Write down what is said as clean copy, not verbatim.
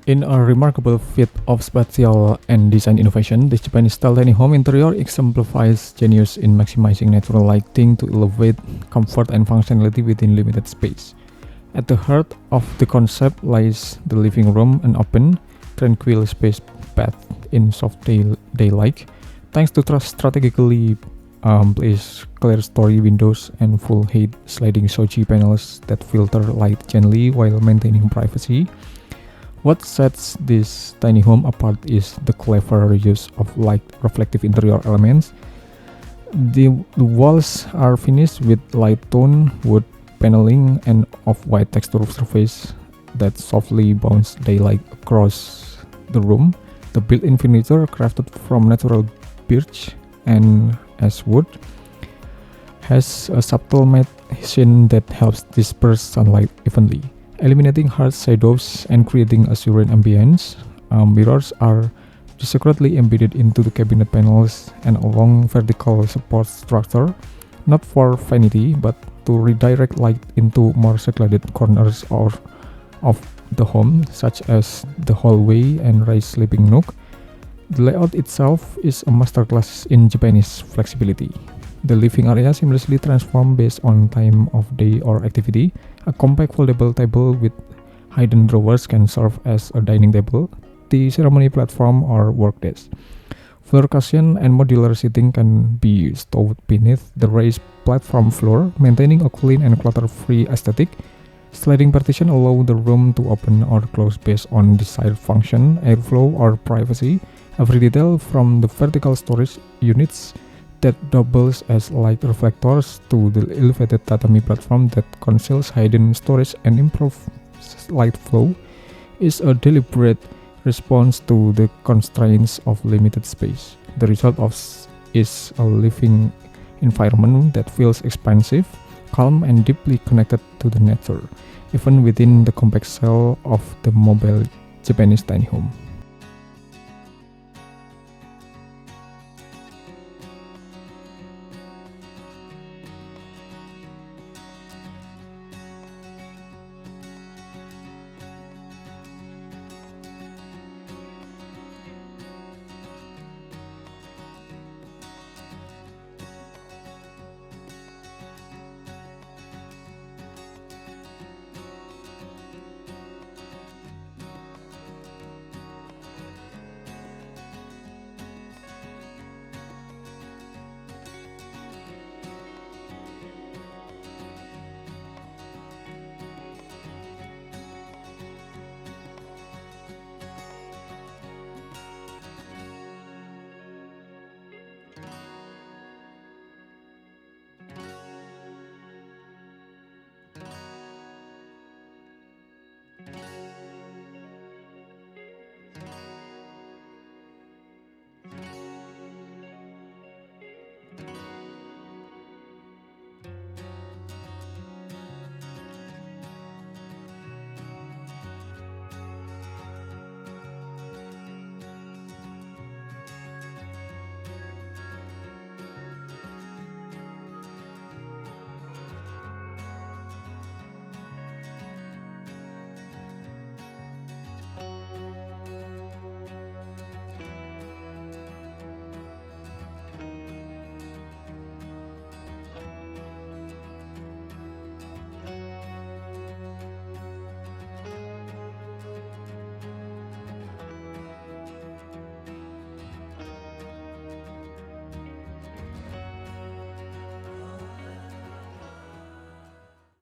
In a remarkable feat of spatial and design innovation, this Japanese-style tiny home interior exemplifies genius in maximizing natural lighting to elevate comfort and functionality within limited space. At the heart of the concept lies the living room, an open, tranquil space bathed in soft daylight, thanks to strategically placed clear-story windows and full-height sliding shoji panels that filter light gently while maintaining privacy. What sets this tiny home apart is the clever use of light reflective interior elements. The walls are finished with light tone wood paneling and off-white texture surface that softly bounce daylight across the room. The built-in furniture, crafted from natural birch and as wood, has a subtle matte sheen that helps disperse sunlight evenly, eliminating harsh shadows and creating a serene ambience. Mirrors are discreetly embedded into the cabinet panels and along vertical support structure, not for vanity but to redirect light into more secluded corners of the home, such as the hallway and raised sleeping nook. The layout itself is a masterclass in Japanese flexibility. The living area seamlessly transforms based on time of day or activity. A compact foldable table with hidden drawers can serve as a dining table, tea ceremony platform, or work desk. Floor cushion and modular seating can be stowed beneath the raised platform floor, maintaining a clean and clutter-free aesthetic. Sliding partition allow the room to open or close based on desired function, airflow, or privacy. Every detail from the vertical storage units that doubles as light reflectors to the elevated tatami platform that conceals hidden storage and improves light flow is a deliberate response to the constraints of limited space. The result is a living environment that feels expansive, calm, and deeply connected to the nature, even within the compact shell of the mobile Japanese tiny home.